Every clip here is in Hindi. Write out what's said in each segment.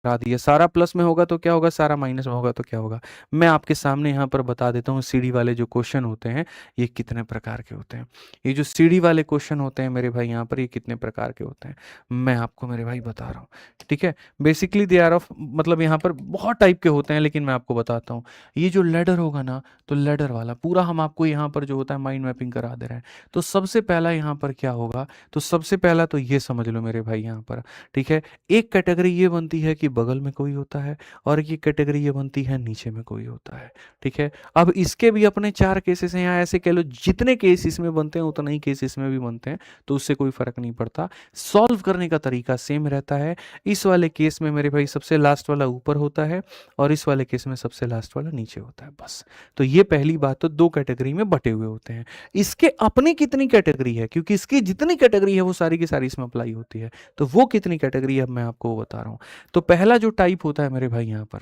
करा दिया। सारा प्लस में होगा तो क्या होगा, सारा माइनस में होगा तो क्या होगा। मैं आपके सामने यहाँ पर बता देता हूँ सीढ़ी वाले जो क्वेश्चन होते हैं ये कितने प्रकार के होते हैं। ये जो सीढ़ी वाले क्वेश्चन होते हैं मेरे भाई यहाँ पर ये कितने प्रकार के होते हैं मैं आपको मेरे भाई बता रहा हूँ। ठीक है, बेसिकली दे आर ऑफ, मतलब यहाँ पर बहुत टाइप के होते हैं लेकिन मैं आपको बताता हूँ। ये जो लेडर होगा ना, तो लेडर वाला पूरा हम आपको यहाँ पर जो होता है माइंड मैपिंग करा दे रहे हैं। तो सबसे पहला यहाँ पर क्या होगा, तो सबसे पहला तो ये समझ लो मेरे भाई यहाँ पर। ठीक है, एक कैटेगरी ये बनती है कि बगल में कोई होता है, और ये कैटेगरी ये बनती है नीचे में कोई होता है। ठीक है, अब इसके भी अपने चार केसेस हैं, यहाँ ऐसे कह लो जितने केस इसमें बनते हैं उतना ही केस इसमें भी बनते हैं, तो उससे कोई फर्क नहीं पड़ता। सॉल्व करने का तरीका सेम रहता है। इस वाले केस में मेरे भाई सबसे लास्ट वाला ऊपर होता है, और इस वाले केस में सबसे लास्ट वाला नीचे होता है, बस। तो ये पहली बात, तो दो कैटेगरी में बटे हुए होते हैं। इसके अपनी कितनी कैटेगरी है, क्योंकि इसकी जितनी कैटेगरी है वो सारी की सारी इसमें अप्लाई होती है, तो वो कितनी कैटेगरी है अब मैं आपको वो बता रहा हूँ। तो पहला जो टाइप होता है मेरे भाई यहाँ पर,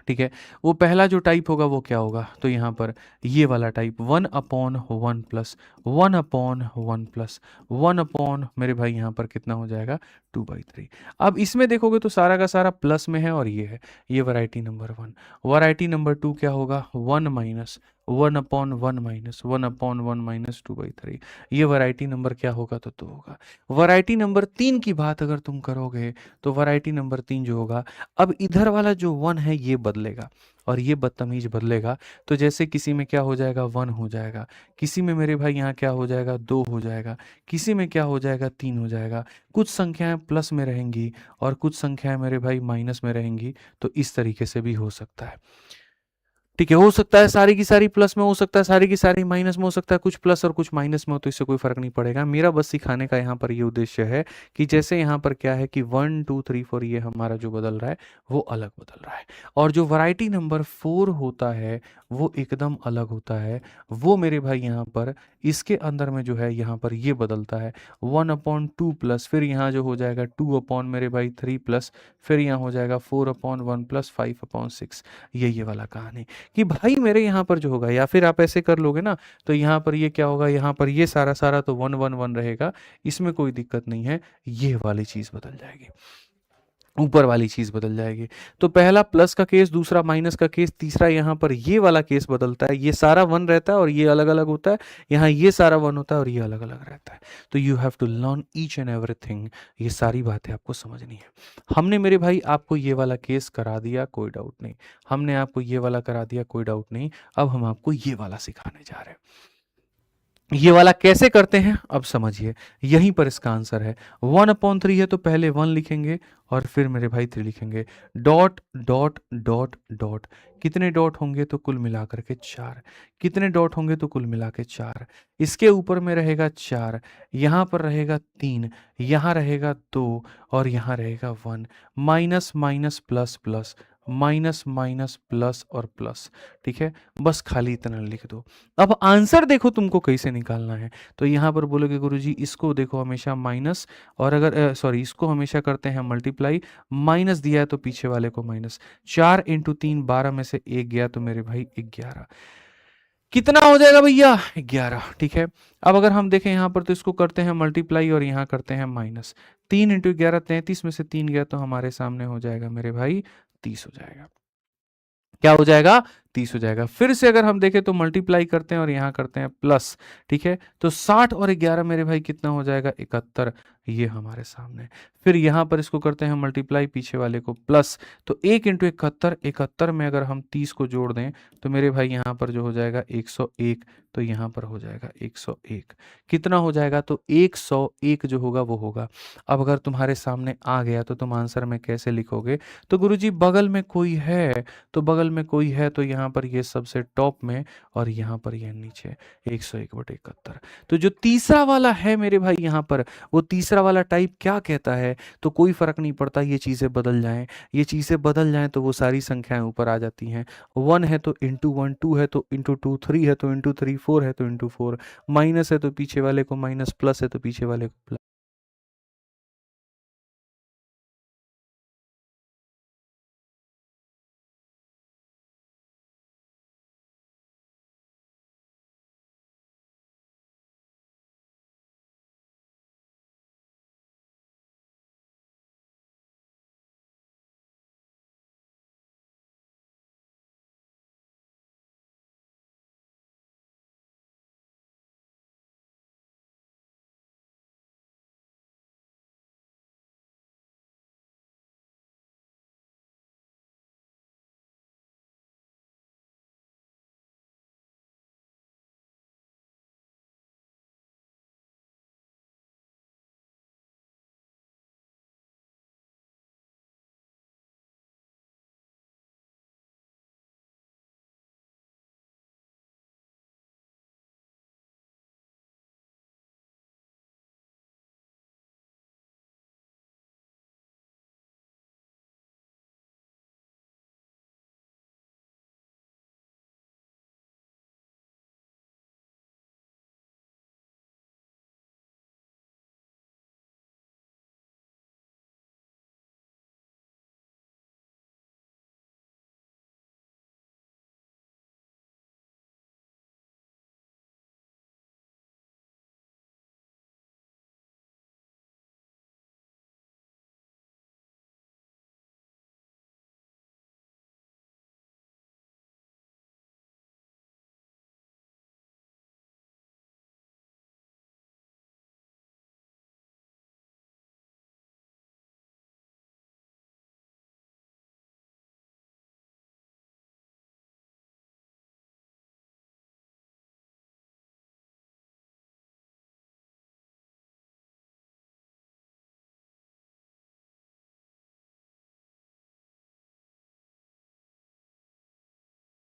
ठीक है, वो पहला जो टाइप होगा वो क्या होगा, तो यहाँ पर ये वाला टाइप 1/1 + 1/1 मेरे भाई यहाँ पर कितना हो जाएगा 2/3। अब इसमें देखोगे तो सारा का सारा प्लस में है, और ये है, ये वैरायटी नंबर 1। वैरायटी नंबर 2 क्या होगा, 1/1 - 1/1 - 2/3। ये वैरायटी नंबर क्या होगा, तो 2 होगा। वैरायटी नंबर 3 की बात अगर तुम करोगे, तो वैरायटी नंबर 3 जो होगा, अब इधर वाला जो 1 है ये बदलेगा, और ये बदतमीज बदलेगा। तो जैसे किसी में क्या हो जाएगा, 1 हो जाएगा, किसी में मेरे भाई यहाँ क्या हो जाएगा, 2 हो जाएगा, किसी में क्या हो जाएगा, 3 हो जाएगा। कुछ संख्याएं प्लस में रहेंगी और कुछ संख्याएं मेरे भाई माइनस में रहेंगी। तो इस तरीके से भी हो सकता है। ठीक है, हो सकता है सारी की सारी प्लस में, हो सकता है सारी की सारी माइनस में, हो सकता है कुछ प्लस और कुछ माइनस में हो, तो इससे कोई फर्क नहीं पड़ेगा। मेरा बस सिखाने का यहाँ पर ये उद्देश्य है कि जैसे यहाँ पर क्या है कि 1 2 3 4 ये हमारा जो बदल रहा है वो अलग बदल रहा है, और जो वैरायटी नंबर 4 होता है वो एकदम अलग होता है। वो मेरे भाई यहाँ पर इसके अंदर में जो है यहाँ पर ये बदलता है 1/2 प्लस, फिर यहाँ जो हो जाएगा 2 मेरे भाई 3 प्लस, फिर यहाँ हो जाएगा 4/1 + 5/6। ये वाला कहानी कि भाई मेरे यहाँ पर जो होगा, या फिर आप ऐसे कर लोगे ना, तो यहाँ पर ये क्या होगा, यहाँ पर ये सारा सारा तो 1 1 1 रहेगा, इसमें कोई दिक्कत नहीं है। ये वाली चीज़ बदल जाएगी, ऊपर वाली चीज़ बदल जाएगी। तो पहला प्लस का केस, दूसरा माइनस का केस, तीसरा यहाँ पर ये वाला केस बदलता है, ये सारा 1 रहता है और ये अलग अलग होता है, यहाँ ये सारा 1 होता है और ये अलग अलग रहता है। तो you have to learn each and everything, ये सारी बातें आपको समझनी है। हमने मेरे भाई आपको ये वाला केस करा दिया, कोई डाउट नहीं। हमने आपको ये वाला करा दिया, कोई डाउट नहीं। अब हम आपको ये वाला सिखाने जा रहे हैं। ये वाला कैसे करते हैं अब समझिए, यहीं पर इसका आंसर है। 1/3 है तो पहले 1 लिखेंगे और फिर मेरे भाई 3 लिखेंगे। डॉट डॉट डॉट डॉट, कितने डॉट होंगे तो कुल मिलाकर के 4, कितने डॉट होंगे तो कुल मिला के 4। इसके ऊपर में रहेगा 4, यहाँ पर रहेगा 3, यहाँ रहेगा 2, और यहाँ रहेगा 1। Minus minus plus plus, minus minus plus और प्लस। ठीक है, बस खाली इतना लिख दो। अब आंसर देखो तुमको कैसे निकालना है। तो यहाँ पर बोलोगे गुरुजी इसको देखो हमेशा माइनस, और अगर सॉरी इसको हमेशा करते हैं मल्टीप्लाई, माइनस दिया है तो पीछे वाले को माइनस। 4 × 3 12 में से 1 गया तो मेरे भाई 11, कितना हो जाएगा भैया 11। ठीक है, अब अगर हम देखें यहाँ पर तो इसको करते हैं मल्टीप्लाई और यहाँ करते हैं माइनस। 3 × 11 33 में से 3 गया तो हमारे सामने हो जाएगा मेरे भाई 30 हो जाएगा। क्या हो जाएगा 30 हो जाएगा। फिर से अगर हम देखें तो मल्टीप्लाई करते हैं और यहाँ करते हैं प्लस। ठीक है, तो 60 और 11 मेरे भाई कितना हो जाएगा 71, ये हमारे सामने। फिर यहाँ पर इसको करते हैं मल्टीप्लाई, पीछे वाले को प्लस, तो 1 × 71, 71 में अगर हम 30 को जोड़ दें तो मेरे भाई यहाँ पर जो हो जाएगा 101, तो यहाँ पर हो जाएगा 101। कितना हो जाएगा, तो 101 जो होगा वो होगा। अब अगर तुम्हारे सामने आ गया तो तुम आंसर में कैसे लिखोगे, तो गुरुजी बगल में कोई है, तो बगल में कोई है तो यहाँ पर ये सबसे टॉप में, और यहाँ पर ये नीचे 101/71। तो जो तीसरा वाला है मेरे भाई यहाँ पर, वो तीसरा वाला टाइप क्या कहता है, तो कोई फर्क नहीं पड़ता ये चीज़ें बदल जाएं, ये चीज़ें बदल जाएं तो वो सारी संख्याएं ऊपर आ जाती हैं। 1 है तो इंटू 1, 2 है तो इंटू 2, 3 है तो इंटू 3, 4 है तो इंटू 4, माइनस है तो पीछे वाले को माइनस, प्लस है तो पीछे वाले को प्लस।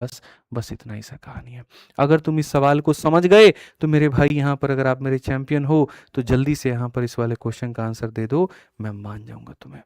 बस इतना ही सा कहानी है। अगर तुम इस सवाल को समझ गए तो मेरे भाई यहाँ पर अगर आप मेरे चैंपियन हो तो जल्दी से यहाँ पर इस वाले क्वेश्चन का आंसर दे दो, मैं मान जाऊंगा तुम्हें।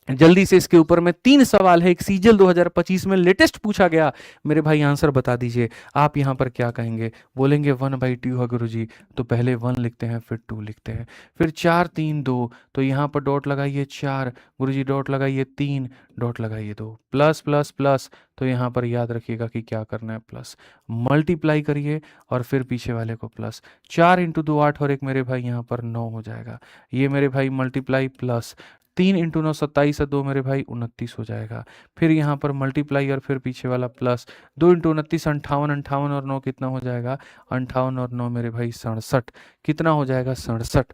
जल्दी से इसके ऊपर में 3 सवाल है, एक सीजल 2025 में लेटेस्ट पूछा गया, मेरे भाई आंसर बता दीजिए। आप यहाँ पर क्या कहेंगे, बोलेंगे 1/2 है गुरुजी, तो पहले 1 लिखते हैं फिर 2 लिखते हैं, फिर 4 3 2, तो यहाँ पर डॉट लगाइए 4, गुरुजी डॉट लगाइए 3, डॉट लगाइए 2, प्लस प्लस प्लस, तो यहाँ पर याद रखिएगा कि क्या करना है, प्लस मल्टीप्लाई करिए और फिर पीछे वाले को प्लस, 4 इंटू 2 8 और एक मेरे भाई यहाँ पर 9 हो जाएगा, ये मेरे भाई मल्टीप्लाई प्लस 3 इंटू 9 27 है, 2 मेरे भाई 29 हो जाएगा, फिर यहाँ पर मल्टीप्लाई और फिर पीछे वाला प्लस, 2 इंटू 29 58, 58 और 9 कितना हो जाएगा, 58 और 9 मेरे भाई 67, कितना हो जाएगा 67,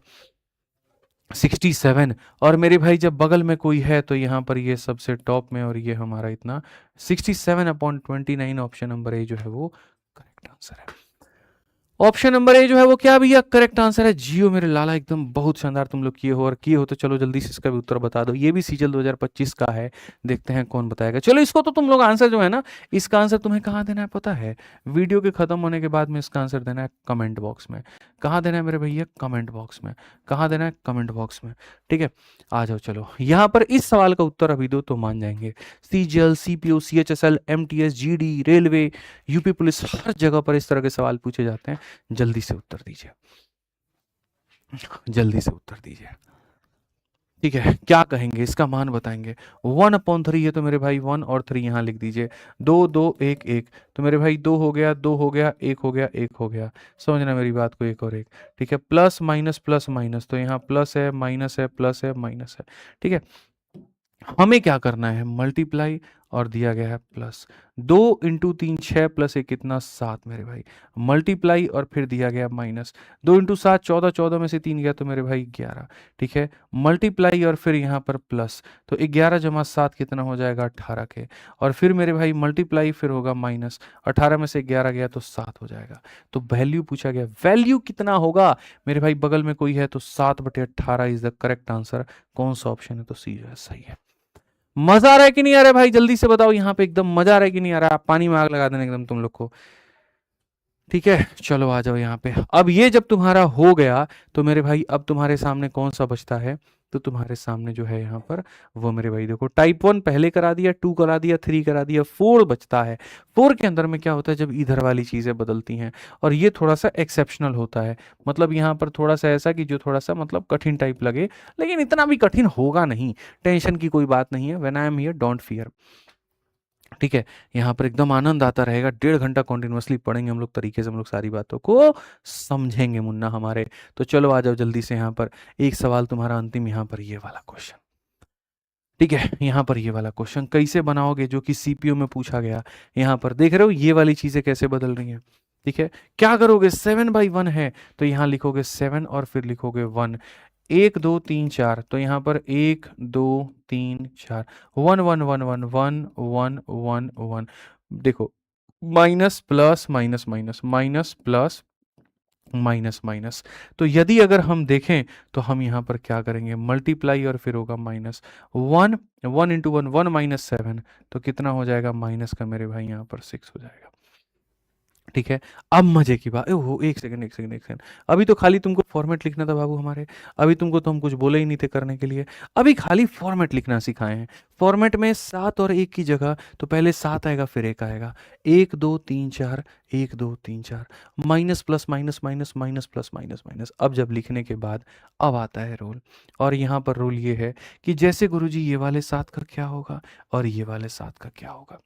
67। और मेरे भाई जब बगल में कोई है तो यहाँ पर ये सबसे टॉप में और ये हमारा इतना 67/29, ऑप्शन नंबर ए जो है वो करेक्ट आंसर है। ऑप्शन नंबर ए जो है वो क्या भैया करेक्ट आंसर है। जियो मेरे लाला, एकदम बहुत शानदार तुम लोग किए हो, और किए हो तो चलो जल्दी से इसका भी उत्तर बता दो। ये भी सीजल 2025 का है, देखते हैं कौन बताएगा। चलो इसको तो तुम लोग आंसर जो है ना, इसका आंसर तुम्हें कहाँ देना है पता है, वीडियो के खत्म होने के बाद में इसका आंसर देना है कमेंट बॉक्स में। कहाँ देना है मेरे भैया, कमेंट बॉक्स में। कहाँ देना है, कमेंट बॉक्स में, ठीक है। आ जाओ चलो, यहाँ पर इस सवाल का उत्तर अभी दो तो मान जाएंगे। CGL, CPO, CHSL, MTS, GD, railway, UP police, हर जगह पर इस तरह के सवाल पूछे जाते हैं। जल्दी से उत्तर दीजिए, जल्दी से उत्तर दीजिए, ठीक है। क्या कहेंगे, इसका मान बताएंगे। 1/3 है तो मेरे भाई 1 और 3 यहाँ लिख दीजिए। 2 2 1 1, तो मेरे भाई 2 हो गया, 2 हो गया, 1 हो गया, 1 हो गया। समझना मेरी बात को, 1 और 1, ठीक है। प्लस माइनस, तो यहाँ प्लस है माइनस है प्लस है माइनस है, ठीक है। हमें क्या करना है, मल्टीप्लाई, और दिया गया है प्लस। 2 इंटू 3 6 प्लस 1 कितना 7 मेरे भाई, मल्टीप्लाई और फिर दिया गया माइनस। 2 इंटू 7 14, 14 में से 3 गया तो मेरे भाई 11, ठीक है। मल्टीप्लाई और फिर यहाँ पर प्लस, तो 11 जमा 7 कितना हो जाएगा 18 के, और फिर मेरे भाई मल्टीप्लाई फिर होगा माइनस, 18 में से 11 गया तो 7 हो जाएगा। तो वैल्यू पूछा गया, वैल्यू कितना होगा मेरे भाई, बगल में कोई है तो 7/18 इज द करेक्ट आंसर। कौन सा ऑप्शन है, तो सी जो है सही है। मजा आ रहा है कि नहीं आ रहा है भाई, जल्दी से बताओ यहाँ पे, एकदम मजा आ रहा है कि नहीं आ रहा है, पानी में आग लगा देना एकदम तुम लोग को, ठीक है। चलो आ जाओ यहाँ पे। अब ये जब तुम्हारा हो गया तो मेरे भाई अब तुम्हारे सामने कौन सा बचता है, तो तुम्हारे सामने जो है यहाँ पर वो मेरे भाई देखो, टाइप 1 पहले करा दिया, 2 करा दिया, 3 करा दिया, 4 बचता है। 4 के अंदर में क्या होता है, जब इधर वाली चीजें बदलती हैं, और ये थोड़ा सा एक्सेप्शनल होता है, मतलब यहाँ पर थोड़ा सा ऐसा कि जो थोड़ा सा मतलब कठिन टाइप लगे, लेकिन इतना भी कठिन होगा नहीं, टेंशन की कोई बात नहीं है। When I am here don't fear, ठीक है। यहाँ पर एकदम आनंद आता रहेगा, 1.5 घंटा कॉन्टिन्यूसली पढ़ेंगे हम लोग, तरीके से हम लोग सारी बातों को समझेंगे मुन्ना हमारे। तो चलो आ जाओ जल्दी से, यहाँ पर एक सवाल तुम्हारा अंतिम, यहाँ पर ये वाला क्वेश्चन, ठीक है। यहाँ पर ये वाला क्वेश्चन कैसे बनाओगे, जो कि सीपीयू में पूछा गया। यहाँ पर देख रहे हो ये वाली चीजें कैसे बदल रही हैं, ठीक है। क्या करोगे, 7/1 है तो यहाँ लिखोगे 7 और फिर लिखोगे 1, 1 2 3 4, तो यहाँ पर 1 2 3 4, 1 1 1 1 1 1 1 1, देखो minus plus minus minus minus plus minus minus, तो यदि अगर हम देखें तो हम यहाँ पर क्या करेंगे, मल्टीप्लाई और फिर होगा माइनस 1, 1 इंटू 1 1 माइनस 7, तो कितना हो जाएगा माइनस का मेरे भाई यहाँ पर 6 हो जाएगा, ठीक है। अब मजे की बात, ओहो एक सेकंड एक सेकंड एक सेकंड, अभी तो खाली तुमको फॉर्मेट लिखना था बाबू हमारे, अभी तुमको तो हम कुछ बोले ही नहीं थे करने के लिए, अभी खाली फॉर्मेट लिखना सिखाए हैं। फॉर्मेट में 7 और 1 की जगह तो पहले 7 आएगा फिर 1 आएगा, 1 2 3 4, 1 2 3 4, minus plus minus minus minus plus minus minus. अब जब लिखने के बाद अब आता है रोल, और यहाँ पर रोल ये है कि जैसे गुरुजी ये वाले 7 का क्या होगा और ये वाले 7 का क्या होगा,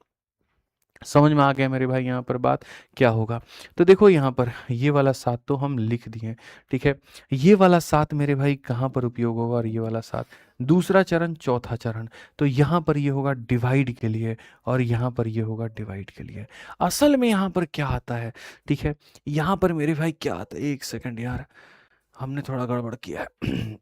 समझ में आ गया मेरे भाई यहाँ पर बात क्या होगा। तो देखो यहाँ पर ये वाला 7 तो हम लिख दिए, ठीक है। ये वाला 7 मेरे भाई कहाँ पर उपयोग होगा, और ये वाला 7 दूसरा चरण, चौथा चरण, तो यहाँ पर ये होगा डिवाइड के लिए, और यहाँ पर ये होगा डिवाइड के लिए। असल में यहाँ पर क्या आता है, ठीक है, यहाँ पर मेरे भाई क्या आता है, एक सेकंड यार, हमने थोड़ा गड़बड़ किया है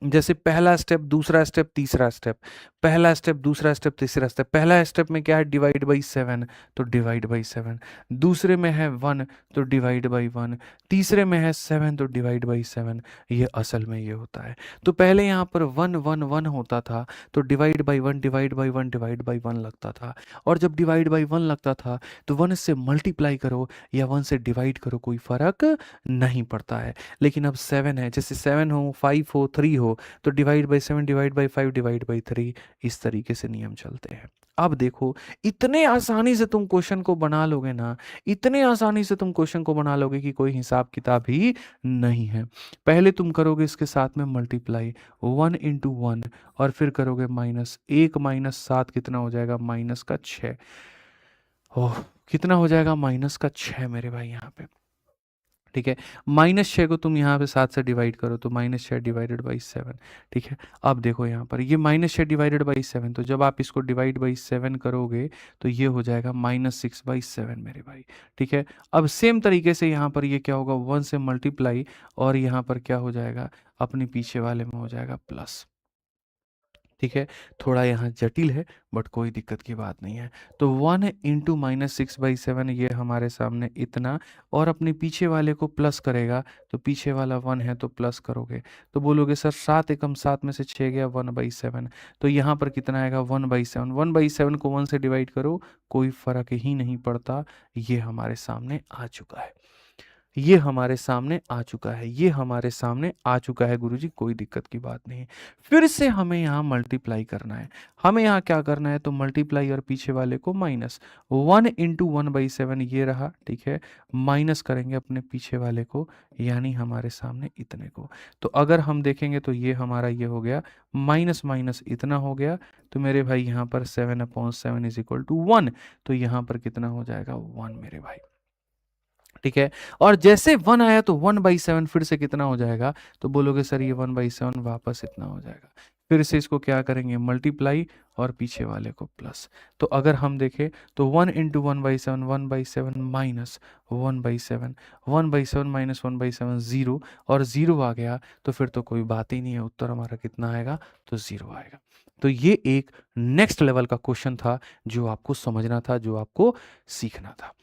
जैसे पहला स्टेप, दूसरा स्टेप, तीसरा स्टेप, पहला स्टेप, दूसरा स्टेप, तीसरा स्टेप। पहला स्टेप में क्या है, डिवाइड बाई 7, तो डिवाइड बाई 7। दूसरे में है 1, तो डिवाइड बाई 1। तीसरे में है 7, तो डिवाइड बाई 7। ये असल में ये होता है। तो पहले यहाँ पर 1 1 1 होता था, तो divide by 1 divide by 1 divide by 1 लगता था। और जब डिवाइड बाई 1 लगता था तो 1 से मल्टीप्लाई करो या 1 से डिवाइड करो, कोई फर्क नहीं पड़ता है। लेकिन अब 7 है, जैसे 7 हो, 5 हो, 3 हो, तो divide by 7 divide by 5 divide by 3, इस तरीके से नियम चलते हैं। अब देखो, इतने आसानी से तुम क्वेश्चन को बना लोगे ना, इतने आसानी से तुम क्वेश्चन को बना लोगे कि कोई हिसाब किताब ही नहीं है। पहले तुम करोगे इसके साथ में मल्टीप्लाई 1 इंटू 1, और फिर करोगे माइनस 1 माइनस 7 कितना हो जाएगा, माइनस का 6। ओह, कितना हो जाएगा, माइनस का 6 मेरे भाई यहाँ पे। ठीक है, -6 को तुम यहाँ पे 7 से डिवाइड करो तो -6 डिवाइडेड बाई 7। ठीक है, अब देखो यहाँ पर ये -6 डिवाइडेड बाई 7, तो जब आप इसको डिवाइड बाई 7 करोगे तो ये हो जाएगा -6/7 मेरे भाई। ठीक है, अब सेम तरीके से यहाँ पर ये क्या होगा, 1 से मल्टीप्लाई, और यहाँ पर क्या हो जाएगा, अपने पीछे वाले में हो जाएगा प्लस। ठीक है, थोड़ा यहाँ जटिल है बट कोई दिक्कत की बात नहीं है। तो 1 इंटू -6/7 ये हमारे सामने इतना, और अपने पीछे वाले को प्लस करेगा, तो पीछे वाला 1 है तो प्लस करोगे, तो बोलोगे सर 7 एकम 7 में से 6 गया, 1/7। तो यहाँ पर कितना आएगा, 1/7। 1/7 को 1 से डिवाइड करो, कोई फर्क ही नहीं पड़ता, ये हमारे सामने आ चुका है। ये हमारे सामने आ चुका है, ये हमारे सामने आ चुका है गुरुजी, कोई दिक्कत की बात नहीं। फिर से हमें यहाँ मल्टीप्लाई करना है। हमें यहाँ क्या करना है, तो मल्टीप्लाई और पीछे वाले को माइनस, 1 इंटू 1/7 ये रहा। ठीक है, माइनस करेंगे अपने पीछे वाले को, यानी हमारे सामने इतने को। तो अगर हम देखेंगे तो ये हमारा ये हो गया, माइनस माइनस इतना हो गया, तो मेरे भाई यहाँ पर 7/7 इज इक्वल टू 1, तो यहाँ पर कितना हो जाएगा, 1 मेरे भाई। ठीक है, और जैसे 1 आया तो 1/7 फिर से कितना हो जाएगा, तो बोलोगे सर ये 1/7 वापस इतना हो जाएगा। फिर से इसको क्या करेंगे, मल्टीप्लाई, और पीछे वाले को प्लस। तो अगर हम देखें तो 1 इंटू 1/7, 1/7 माइनस 1/7, 1/7 माइनस 1/7 0, और 0 आ गया तो फिर तो कोई बात ही नहीं है, उत्तर हमारा कितना आएगा, तो 0 आएगा। तो ये एक नेक्स्ट लेवल का क्वेश्चन था जो आपको समझना था, जो आपको सीखना था।